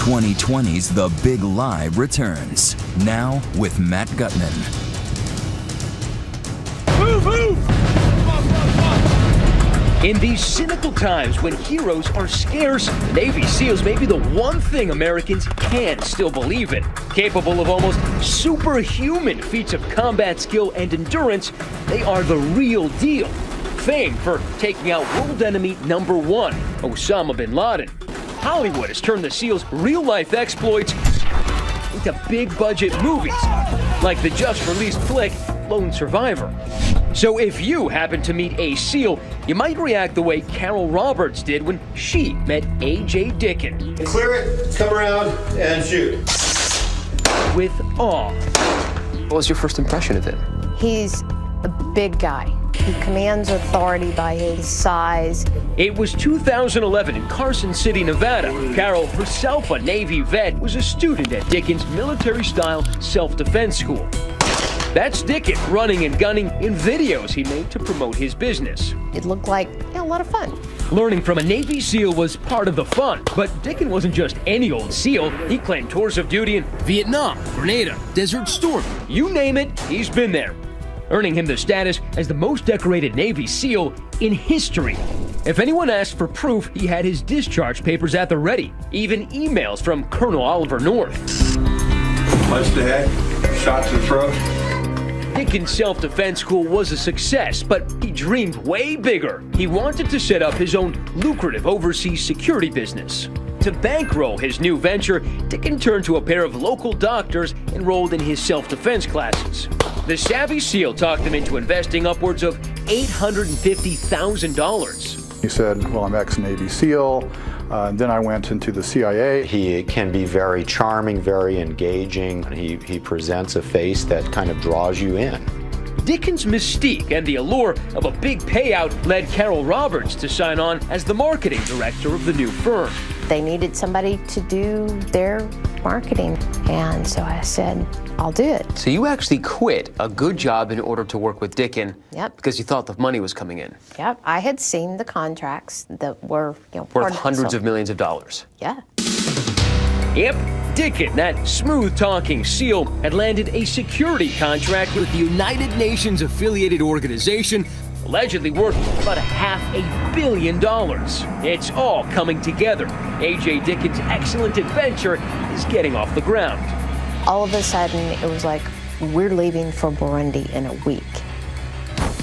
2020's The Big Lie returns, now with Matt Gutman. Move, move! In these cynical times when heroes are scarce, the Navy SEALs may be the one thing Americans can still believe in. Capable of almost superhuman feats of combat skill and endurance, they are the real deal. Famed for taking out world enemy number one, Osama bin Laden. Hollywood has turned the SEALs' real-life exploits into big-budget movies, like the just-released flick Lone Survivor. So if you happen to meet a SEAL, you might react the way Carol Roberts did when she met A.J. Dickin. Clear it, come around, and shoot. With awe. What was your first impression of him? He's a big guy. He commands authority by his size. It was 2011 in Carson City, Nevada. Carol, herself a Navy vet, was a student at Dickin's military-style self-defense school. That's Dickin running and gunning in videos he made to promote his business. It looked like a lot of fun. Learning from a Navy SEAL was part of the fun, but Dickin wasn't just any old SEAL. He claimed tours of duty in Vietnam, Grenada, Desert Storm. You name it, he's been there, earning him the status as the most decorated Navy SEAL in history. If anyone asked for proof, he had his discharge papers at the ready, even emails from Colonel Oliver North. Punch the head, shot to the throat. Dickin's self-defense school was a success, but he dreamed way bigger. He wanted to set up his own lucrative overseas security business. To bankroll his new venture, Dickin turned to a pair of local doctors enrolled in his self-defense classes. The savvy SEAL talked him into investing upwards of $850,000. He said, well, I'm ex-Navy SEAL. Then I went into the CIA. He can be very charming, very engaging. He presents a face that kind of draws you in. Dickin's mystique and the allure of a big payout led Carol Roberts to sign on as the marketing director of the new firm. They needed somebody to do their marketing, and so I said, I'll do it. So you actually quit a good job in order to work with Dickin. Yep. Because you thought the money was coming in. Yep, I had seen the contracts that were, Worth hundreds of millions of dollars. Yeah. Yep, Dickin, that smooth-talking SEAL, had landed a security contract with the United Nations affiliated organization, allegedly worth about $500 million. It's all coming together. A.J. Dickin's excellent adventure is getting off the ground. All of a sudden, it was like, we're leaving for Burundi in a week.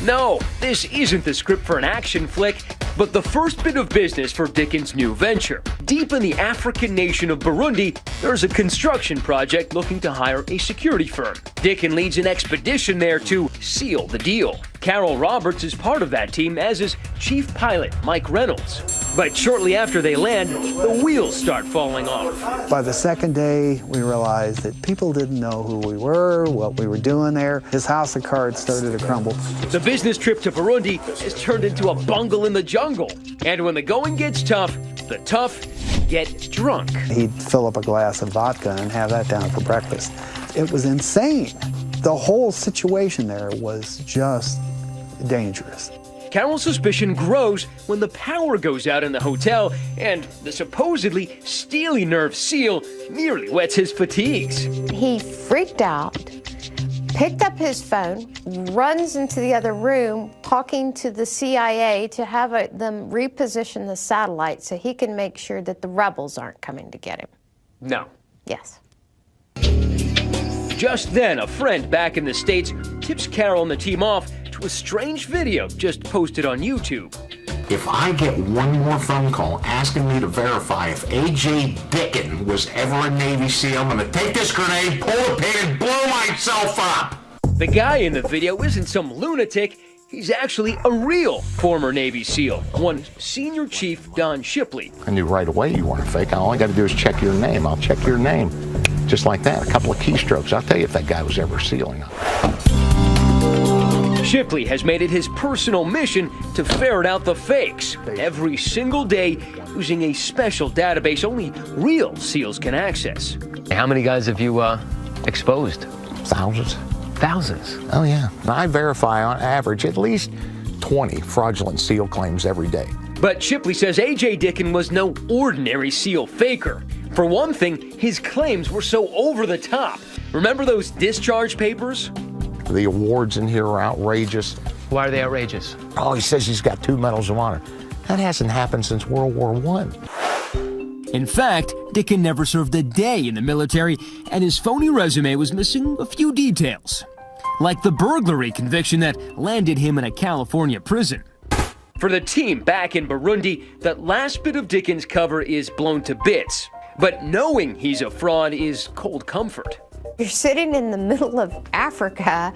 No, this isn't the script for an action flick, but the first bit of business for Dickin's new venture. Deep in the African nation of Burundi, there's a construction project looking to hire a security firm. Dickin leads an expedition there to seal the deal. Carol Roberts is part of that team, as is chief pilot Mike Reynolds. But shortly after they land, the wheels start falling off. By the second day, we realized that people didn't know who we were, what we were doing there. His house of cards started to crumble. The business trip to Burundi has turned into a bungle in the jungle. And when the going gets tough, the tough get drunk. He'd fill up a glass of vodka and have that down for breakfast. It was insane. The whole situation there was just dangerous. Carol's suspicion grows when the power goes out in the hotel and the supposedly steely nerve SEAL nearly wets his fatigues. He freaked out, picked up his phone, runs into the other room, talking to the CIA to have them reposition the satellite so he can make sure that the rebels aren't coming to get him. No. Yes. Just then, a friend back in the States tips Carol and the team off to a strange video just posted on YouTube. If I get one more phone call asking me to verify if A.J. Dickin was ever a Navy SEAL, I'm going to take this grenade, pull a pin, and blow myself up. The guy in the video isn't some lunatic. He's actually a real former Navy SEAL, one Senior Chief Don Shipley. I knew right away you weren't fake. All I got to do is check your name. I'll check your name. Just like that, a couple of keystrokes. I'll tell you if that guy was ever sealing up. Shipley has made it his personal mission to ferret out the fakes every single day using a special database only real SEALs can access. How many guys have you exposed? Thousands. Thousands? Oh, yeah. I verify on average at least 20 fraudulent SEAL claims every day. But Shipley says A.J. Dickin was no ordinary SEAL faker. For one thing, his claims were so over the top. Remember those discharge papers? The awards in here are outrageous. Why are they outrageous? Oh, he says he's got 2 medals of honor. That hasn't happened since World War I. In fact, Dicken never served a day in the military, and his phony resume was missing a few details, like the burglary conviction that landed him in a California prison. For the team back in Burundi, that last bit of Dicken's cover is blown to bits. But knowing he's a fraud is cold comfort. You're sitting in the middle of Africa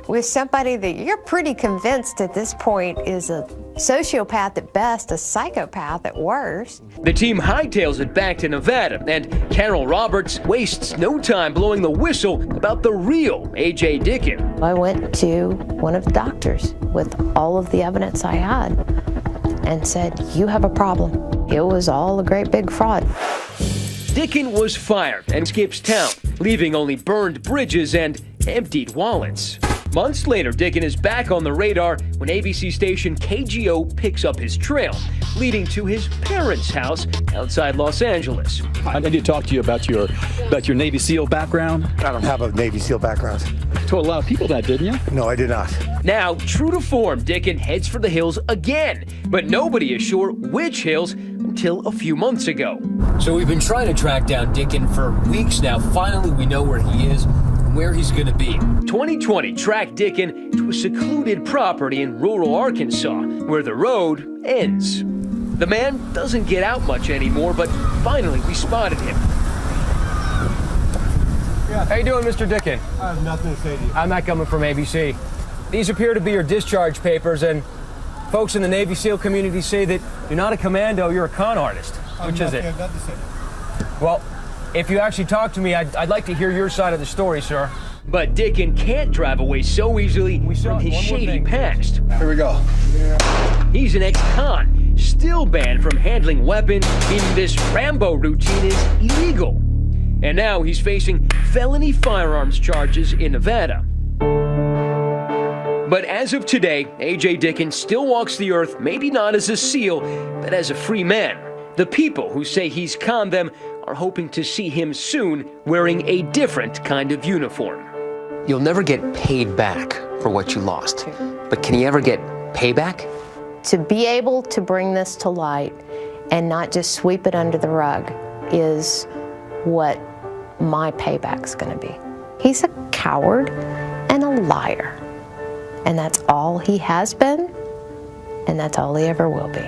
with somebody that you're pretty convinced at this point is a sociopath at best, a psychopath at worst. The team hightails it back to Nevada, and Carol Roberts wastes no time blowing the whistle about the real A.J. Dicken. I went to one of the doctors with all of the evidence I had and said, you have a problem. It was all a great big fraud. Dicken was fired and skips town, leaving only burned bridges and emptied wallets. Months later, Dicken is back on the radar when ABC station KGO picks up his trail, leading to his parents' house outside Los Angeles. I need to talk to you about your Navy SEAL background. I don't have a Navy SEAL background. You told a lot of people that, didn't you? No, I did not. Now, true to form, Dicken heads for the hills again, but nobody is sure which hills until a few months ago. So we've been trying to track down Dicken for weeks now. Finally, we know where he is and where he's going to be. 2020 tracked Dicken to a secluded property in rural Arkansas, where the road ends. The man doesn't get out much anymore, but finally we spotted him. How you doing, Mr. Dicken? I have nothing to say to you. I'm Matt Gumman from ABC. These appear to be your discharge papers, and folks in the Navy SEAL community say that you're not a commando, you're a con artist. Which is it? I have nothing to say. Well, if you actually talk to me, I'd like to hear your side of the story, sir. But Dicken can't drive away so easily from his shady past. Here we go. He's an ex-con, still banned from handling weapons, meaning this Rambo routine is illegal. And now he's facing felony firearms charges in Nevada. But as of today, A.J. Dicken still walks the earth, maybe not as a SEAL, but as a free man. The people who say he's conned them are hoping to see him soon wearing a different kind of uniform. You'll never get paid back for what you lost, but can you ever get payback? To be able to bring this to light and not just sweep it under the rug is what my payback's going to be. He's a coward and a liar, and that's all he has been, and that's all he ever will be.